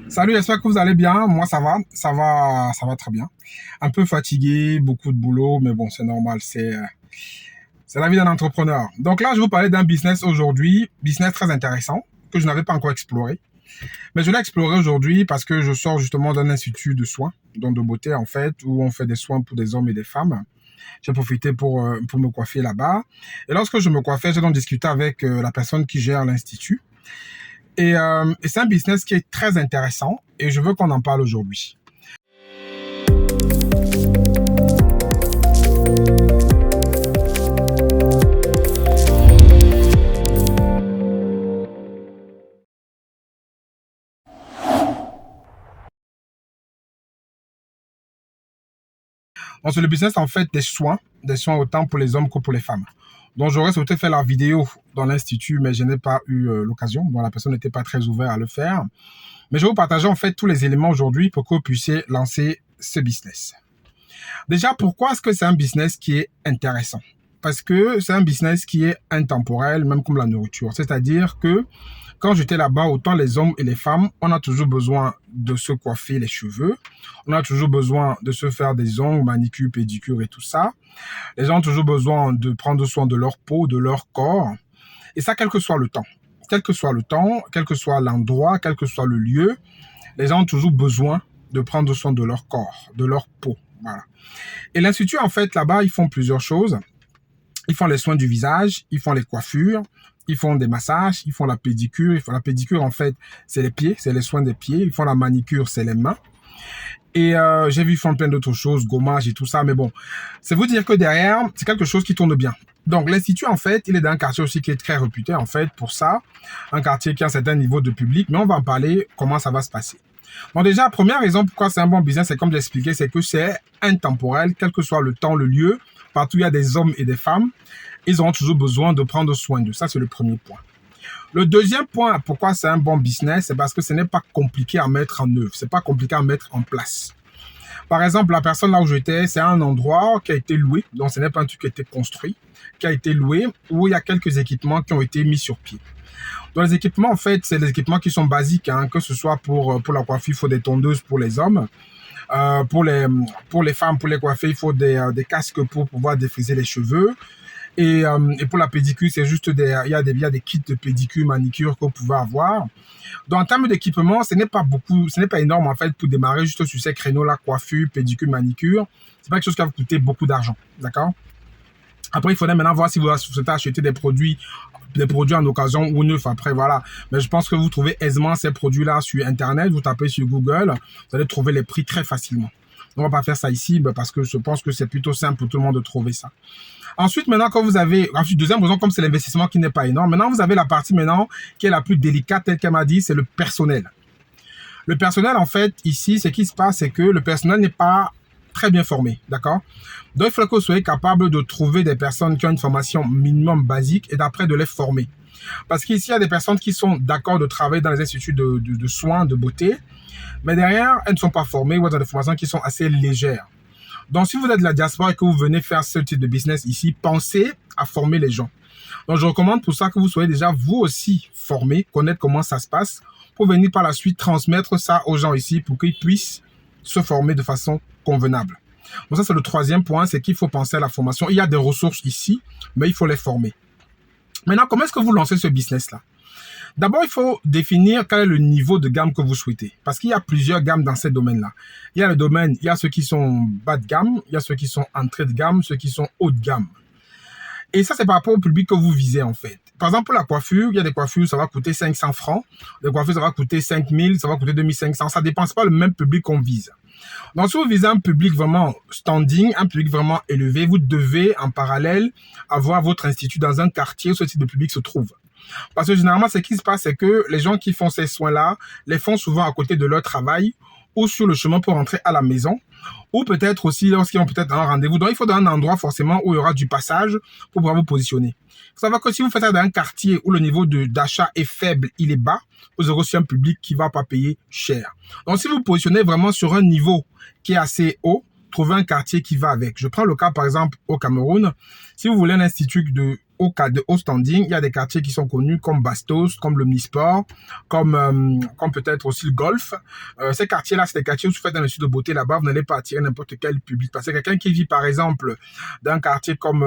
Salut, j'espère que vous allez bien. Moi, ça va très bien. Un peu fatigué, beaucoup de boulot, mais bon, c'est normal, c'est la vie d'un entrepreneur. Donc là, je vais vous parler d'un business aujourd'hui, business très intéressant, que je n'avais pas encore exploré. Mais je l'ai exploré aujourd'hui parce que je sors justement d'un institut de soins, donc de beauté en fait, où on fait des soins pour des hommes et des femmes. J'ai profité pour me coiffer là-bas. Et lorsque je me coiffais, j'ai donc discuté avec la personne qui gère l'institut. Et c'est un business qui est très intéressant et je veux qu'on en parle aujourd'hui. Donc, c'est le business en fait des soins autant pour les hommes que pour les femmes. Donc, j'aurais souhaité faire la vidéo dans l'institut, mais je n'ai pas eu l'occasion. Bon, la personne n'était pas très ouverte à le faire. Mais je vais vous partager en fait tous les éléments aujourd'hui pour que vous puissiez lancer ce business. Déjà, pourquoi est-ce que c'est un business qui est intéressant? Parce que c'est un business qui est intemporel, même comme la nourriture. C'est-à-dire que quand j'étais là-bas, autant les hommes et les femmes, on a toujours besoin de se coiffer les cheveux. On a toujours besoin de se faire des ongles, manicure, pédicure et tout ça. Les gens ont toujours besoin de prendre soin de leur peau, de leur corps. Et ça, quel que soit le temps. Quel que soit le temps, quel que soit l'endroit, quel que soit le lieu, les gens ont toujours besoin de prendre soin de leur corps, de leur peau. Voilà. Et l'institut, en fait, là-bas, ils font plusieurs choses. Ils font les soins du visage, ils font les coiffures, ils font des massages, ils font la pédicure. Ils font la pédicure, en fait, c'est les pieds, c'est les soins des pieds. Ils font la manicure, c'est les mains. Et j'ai vu ils font plein d'autres choses, gommage et tout ça. Mais bon, c'est vous dire que derrière, c'est quelque chose qui tourne bien. Donc, l'institut, en fait, il est dans un quartier aussi qui est très réputé, en fait, pour ça. Un quartier qui a un certain niveau de public. Mais on va en parler, comment ça va se passer. Bon, déjà, première raison pourquoi c'est un bon business, c'est comme j'ai expliqué, c'est que c'est intemporel, quel que soit le temps, le lieu. Partout, il y a des hommes et des femmes. Ils auront toujours besoin de prendre soin d'eux. Ça, c'est le premier point. Le deuxième point, pourquoi c'est un bon business, c'est parce que ce n'est pas compliqué à mettre en œuvre. C'est pas compliqué à mettre en place. Par exemple, la personne là où j'étais, c'est un endroit qui a été loué. Donc, ce n'est pas un truc qui a été construit, qui a été loué, où il y a quelques équipements qui ont été mis sur pied. Dans les équipements, en fait, c'est des équipements qui sont basiques, hein, que ce soit pour la coiffure, il faut des tondeuses pour les hommes. Pour les femmes, pour les coiffer, il faut des casques pour pouvoir défriser les cheveux. Et pour la pédicure, c'est juste il y a des kits de pédicure, manicure que vous pouvez avoir. Donc, en termes d'équipement, ce n'est pas beaucoup, ce n'est pas énorme, en fait, pour démarrer juste sur ces créneaux-là, coiffure, pédicure, manicure. C'est pas quelque chose qui va vous coûter beaucoup d'argent. D'accord? Après, il faudrait maintenant voir si vous souhaitez acheter des produits en occasion ou neufs après, voilà. Mais je pense que vous trouvez aisément ces produits-là sur Internet, vous tapez sur Google, vous allez trouver les prix très facilement. On va pas faire ça ici parce que je pense que c'est plutôt simple pour tout le monde de trouver ça. Ensuite, maintenant, quand vous avez, ensuite, deuxième raison, comme c'est l'investissement qui n'est pas énorme, maintenant, vous avez la partie maintenant qui est la plus délicate, telle qu'elle m'a dit, c'est le personnel. Le personnel, en fait, ici, ce qui se passe, c'est que le personnel n'est pas très bien formé, d'accord? Donc, il faut que vous soyez capable de trouver des personnes qui ont une formation minimum basique et d'après de les former. Parce qu'ici, il y a des personnes qui sont d'accord de travailler dans les instituts de soins, de beauté, mais derrière, elles ne sont pas formées ou elles ont des formations qui sont assez légères. Donc, si vous êtes de la diaspora et que vous venez faire ce type de business ici, pensez à former les gens. Donc, je recommande pour ça que vous soyez déjà vous aussi formés, connaître comment ça se passe, pour venir par la suite transmettre ça aux gens ici pour qu'ils puissent se former de façon convenable. Donc ça, c'est le troisième point, c'est qu'il faut penser à la formation. Il y a des ressources ici, mais il faut les former. Maintenant, comment est-ce que vous lancez ce business-là? D'abord, il faut définir quel est le niveau de gamme que vous souhaitez. Parce qu'il y a plusieurs gammes dans ces domaines-là. Il y a le domaine, il y a ceux qui sont bas de gamme, il y a ceux qui sont entrée de gamme, ceux qui sont haut de gamme. Et ça, c'est par rapport au public que vous visez, en fait. Par exemple, pour la coiffure, il y a des coiffures, ça va coûter 500 francs. Des coiffures, ça va coûter 5000, ça va coûter 2500. Ça ne dépend pas le même public qu'on vise. Donc, si vous visez un public vraiment standing, un public vraiment élevé, vous devez, en parallèle, avoir votre institut dans un quartier où ce type de public se trouve. Parce que généralement, ce qui se passe, c'est que les gens qui font ces soins-là les font souvent à côté de leur travail ou sur le chemin pour rentrer à la maison, ou peut-être aussi lorsqu'ils ont peut-être un rendez-vous. Donc, il faut un endroit forcément où il y aura du passage pour pouvoir vous positionner. Il faut savoir que si vous faites ça dans un quartier où le niveau d'achat est faible, il est bas, vous aurez aussi un public qui ne va pas payer cher. Donc, si vous vous positionnez vraiment sur un niveau qui est assez haut, trouvez un quartier qui va avec. Je prends le cas, par exemple, au Cameroun. Si vous voulez un institut de de haut standing, il y a des quartiers qui sont connus comme Bastos, comme l'Omnisport, comme peut-être aussi le Golf. Ces quartiers-là, c'est des quartiers où vous faites un étude de beauté là-bas, vous n'allez pas attirer n'importe quel public. Parce que quelqu'un qui vit, par exemple, dans un quartier comme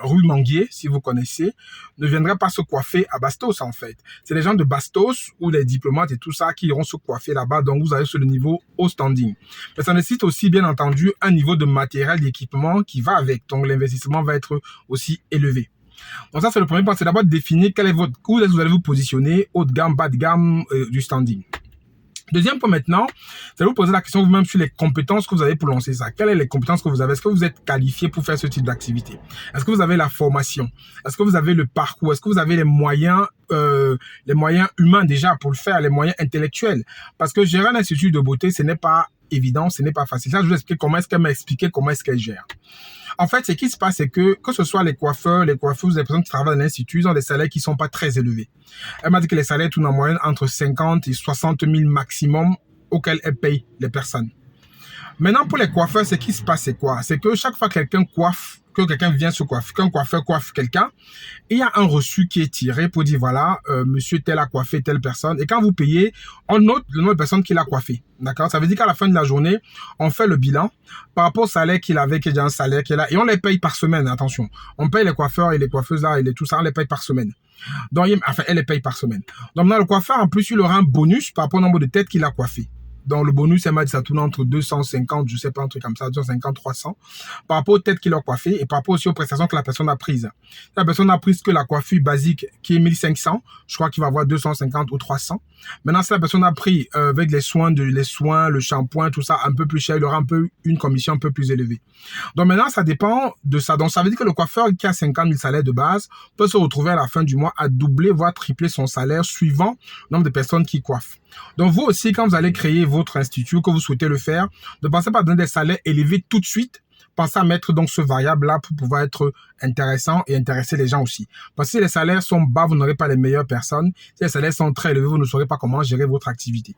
rue Manguier, si vous connaissez, ne viendrait pas se coiffer à Bastos, en fait. C'est les gens de Bastos ou les diplomates et tout ça qui iront se coiffer là-bas. Donc, vous allez sur le niveau haut standing. Mais ça nécessite aussi, bien entendu, un niveau de matériel, d'équipement qui va avec. Donc, l'investissement va être aussi élevé. Donc, ça, c'est le premier point. C'est d'abord de définir quel est où vous allez vous positionner, haut de gamme, bas de gamme du standing. Deuxième point maintenant, c'est de vous poser la question vous-même sur les compétences que vous avez pour lancer ça. Quelles sont les compétences que vous avez? Est-ce que vous êtes qualifié pour faire ce type d'activité? Est-ce que vous avez la formation? Est-ce que vous avez le parcours? Est-ce que vous avez les moyens humains déjà pour le faire, les moyens intellectuels? Parce que gérer un institut de beauté, ce n'est pas évident, ce n'est pas facile. Ça, je vous explique comment est-ce qu'elle m'a expliqué comment est-ce qu'elle gère. En fait, ce qui se passe, c'est que ce soit les coiffeurs, les coiffeuses, les personnes qui travaillent dans l'institut, ils ont des salaires qui sont pas très élevés. Elle m'a dit que les salaires tournent en moyenne entre 50 et 60 000 maximum auxquels elle paye les personnes. Maintenant, pour les coiffeurs, ce qui se passe, c'est quoi? C'est que chaque fois que quelqu'un coiffe, que quelqu'un vient se coiffer, qu'un coiffeur coiffe quelqu'un, il y a un reçu qui est tiré pour dire, voilà, monsieur tel a coiffé telle personne. Et quand vous payez, on note le nombre de personnes qu'il a coiffé. D'accord? Ça veut dire qu'à la fin de la journée, on fait le bilan par rapport au salaire qu'il avait, qui est déjà un salaire qu'il a. Et on les paye par semaine, attention. On paye les coiffeurs et les coiffeuses là, et tout ça, on les paye par semaine. Donc, enfin, elle les paye par semaine. Donc, maintenant, le coiffeur, en plus, il aura un bonus par rapport au nombre de têtes qu'il a coiffé. Donc, le bonus, elle m'a dit, ça tourne entre 250, je sais pas, un truc comme ça, 250, 300, par rapport aux têtes qu'il a coiffées et par rapport aussi aux prestations que la personne a prises. Si la personne a pris que la coiffure basique, qui est 1500, je crois qu'il va avoir 250 ou 300. Maintenant, si la personne a pris, avec les soins, le shampoing, tout ça, un peu plus cher, il aura une commission un peu plus élevée. Donc, maintenant, ça dépend de ça. Donc, ça veut dire que le coiffeur qui a 50 000 salaires de base peut se retrouver à la fin du mois à doubler, voire tripler son salaire suivant le nombre de personnes qui coiffent. Donc, vous aussi, quand vous allez créer votre institut, que vous souhaitez le faire, ne pensez pas à donner des salaires élevés tout de suite. Pensez à mettre donc ce variable-là pour pouvoir être intéressant et intéresser les gens aussi. Parce que si les salaires sont bas, vous n'aurez pas les meilleures personnes. Si les salaires sont très élevés, vous ne saurez pas comment gérer votre activité.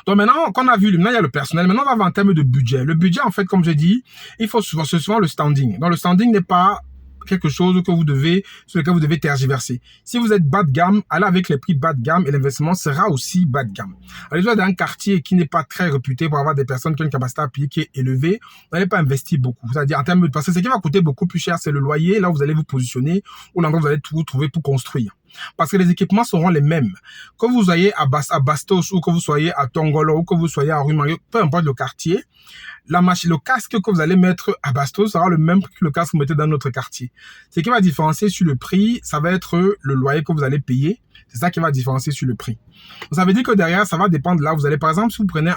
Donc maintenant, qu'on a vu, maintenant il y a le personnel. Maintenant, on va voir en termes de budget. Le budget, en fait, comme je dis, il faut souvent le standing. Donc le standing n'est pas quelque chose sur lequel vous devez tergiverser. Si vous êtes bas de gamme, allez avec les prix bas de gamme et l'investissement sera aussi bas de gamme. Alors, vous êtes dans un quartier qui n'est pas très réputé pour avoir des personnes qui ont une capacité à payer qui est élevée, vous n'allez pas investir beaucoup. C'est-à-dire en termes de, parce que ce qui va coûter beaucoup plus cher, c'est le loyer, là où vous allez vous positionner, ou l'endroit où vous allez vous trouver pour construire. Parce que les équipements seront les mêmes. Que vous soyez à Bastos ou que vous soyez à Tongolo ou que vous soyez à Rue Manguier, peu importe le quartier, le casque que vous allez mettre à Bastos sera le même que le casque que vous mettez dans notre quartier. Ce qui va différencier sur le prix, ça va être le loyer que vous allez payer. C'est ça qui va différencier sur le prix. Donc, ça veut dire que derrière, ça va dépendre de là où vous allez. Par exemple, si vous prenez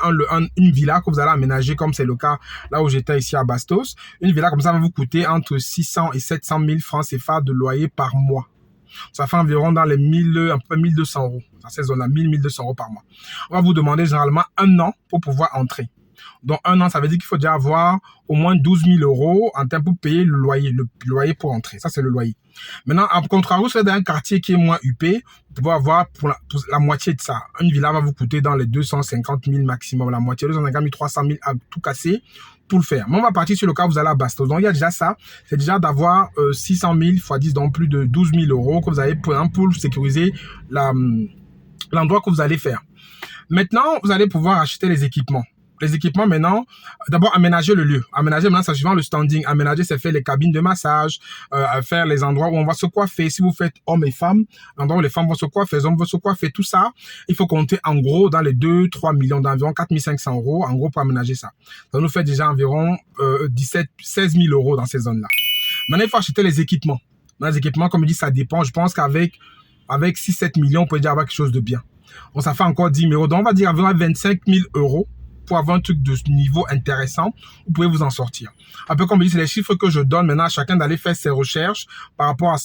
une villa que vous allez aménager, comme c'est le cas là où j'étais ici à Bastos, une villa comme ça va vous coûter entre 600 et 700 000 francs CFA de loyer par mois. Ça fait environ dans les 1200 euros. Dans ces zones-là, 1200 euros par mois. On va vous demander généralement 1 an pour pouvoir entrer. Donc, 1 an, ça veut dire qu'il faut déjà avoir au moins 12 000 euros en termes pour payer le loyer pour entrer. Ça, c'est le loyer. Maintenant, en contrario, si vous êtes dans un quartier qui est moins huppé, vous pouvez avoir pour la moitié de ça. Une villa va vous coûter dans les 250 000 maximum. La moitié, 250 000, 300 000 à tout casser pour le faire. Mais on va partir sur le cas où vous allez à Bastos. Donc, il y a déjà ça. C'est déjà d'avoir 600 000 x 10, donc plus de 12 000 euros que vous avez pour sécuriser l'endroit que vous allez faire. Maintenant, vous allez pouvoir acheter les équipements. Les équipements, maintenant, d'abord, aménager le lieu. Aménager, maintenant, ça suivant le standing. Aménager, c'est faire les cabines de massage, faire les endroits où on va se coiffer. Si vous faites hommes et femmes, l'endroit où les femmes vont se coiffer, les hommes vont se coiffer, tout ça, il faut compter en gros dans les 2-3 millions, d'environ 4 500 euros, en gros, pour aménager ça. Ça nous fait déjà environ 16 000 euros dans ces zones-là. Maintenant, il faut acheter les équipements. Dans les équipements, comme je dis, ça dépend. Je pense qu'avec 6-7 millions, on peut déjà avoir quelque chose de bien. Donc, ça fait encore 10 000 euros. Donc, on va dire environ 25 000 euros. Pour avoir un truc de niveau intéressant, vous pouvez vous en sortir. Un peu comme je dis, c'est les chiffres que je donne maintenant à chacun d'aller faire ses recherches par rapport à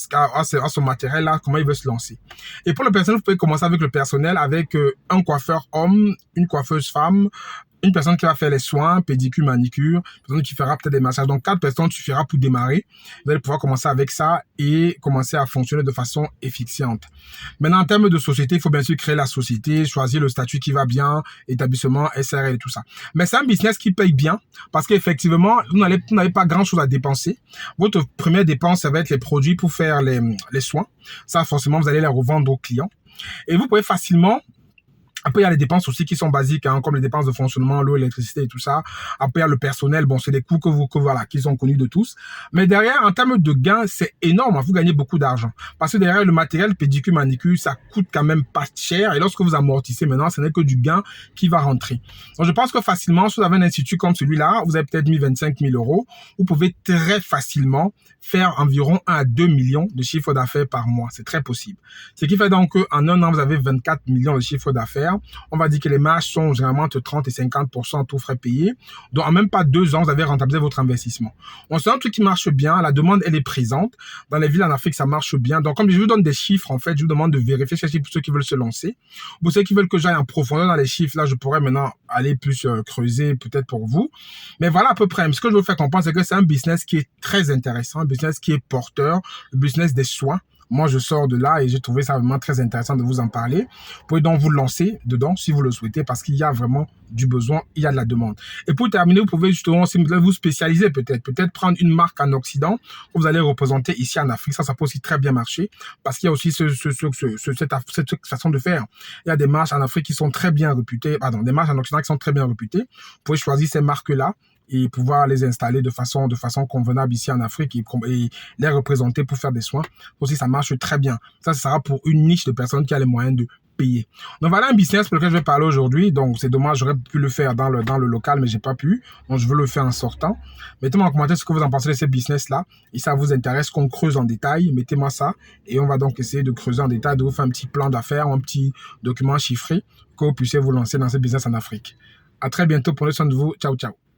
ce matériel-là, comment il veut se lancer. Et pour le personnel, vous pouvez commencer avec le personnel, avec un coiffeur homme, une coiffeuse femme, une personne qui va faire les soins, pédicure, manicure, une personne qui fera peut-être des massages. Donc 4 personnes suffira pour démarrer. Vous allez pouvoir commencer avec ça et commencer à fonctionner de façon efficiente. Maintenant, en termes de société, il faut bien sûr créer la société, choisir le statut qui va bien, établissement, SRL et tout ça. Mais c'est un business qui paye bien parce qu'effectivement, vous n'avez pas grand-chose à dépenser. Votre première dépense, ça va être les produits pour faire les soins. Ça, forcément, vous allez les revendre aux clients. Et vous pouvez facilement... Après, il y a les dépenses aussi qui sont basiques, hein, comme les dépenses de fonctionnement, l'eau, l'électricité et tout ça. Après, il y a le personnel. Bon, c'est des coûts qui sont connus de tous. Mais derrière, en termes de gains, c'est énorme. Vous gagnez beaucoup d'argent. Parce que derrière, le matériel pédicure, manicure, ça coûte quand même pas cher. Et lorsque vous amortissez maintenant, ce n'est que du gain qui va rentrer. Donc, je pense que facilement, si vous avez un institut comme celui-là, vous avez peut-être mis 25 000 euros, vous pouvez très facilement faire environ 1 à 2 millions de chiffre d'affaires par mois. C'est très possible. Ce qui fait donc qu'en un an, vous avez 24 millions de chiffre d'affaires. On va dire que les marges sont généralement entre 30 et 50% tout frais payés. Donc, en même pas 2 ans, vous avez rentabilisé votre investissement. Donc, c'est un truc qui marche bien. La demande, elle est présente. Dans les villes en Afrique, ça marche bien. Donc, comme je vous donne des chiffres, en fait, je vous demande de vérifier ces chiffres pour ceux qui veulent se lancer. Pour ceux qui veulent que j'aille en profondeur dans les chiffres, là, je pourrais maintenant aller plus creuser peut-être pour vous. Mais voilà à peu près. Mais ce que je veux faire comprendre, c'est que c'est un business qui est très intéressant, un business qui est porteur, le business des soins. Moi, je sors de là et j'ai trouvé ça vraiment très intéressant de vous en parler. Vous pouvez donc vous lancer dedans si vous le souhaitez parce qu'il y a vraiment du besoin, il y a de la demande. Et pour terminer, vous pouvez justement aussi vous spécialiser peut-être prendre une marque en Occident que vous allez représenter ici en Afrique. Ça peut aussi très bien marcher parce qu'il y a aussi cette façon de faire. Il y a des marques en Afrique qui sont très bien réputées, des marques en Occident qui sont très bien réputées. Vous pouvez choisir ces marques-là et pouvoir les installer de façon convenable ici en Afrique et les représenter pour faire des soins. Aussi, ça marche très bien. Ça sera pour une niche de personnes qui a les moyens de payer. Donc voilà un business pour lequel je vais parler aujourd'hui. Donc c'est dommage, j'aurais pu le faire dans le local, mais j'ai pas pu. Donc je veux le faire en sortant. Mettez-moi en commentaire ce que vous en pensez de ces business-là. Et ça vous intéresse qu'on creuse en détail, mettez-moi ça. Et on va donc essayer de creuser en détail, de vous faire un petit plan d'affaires, un petit document chiffré que vous puissiez vous lancer dans ce business en Afrique. À très bientôt, prenez soin de vous. Ciao, ciao.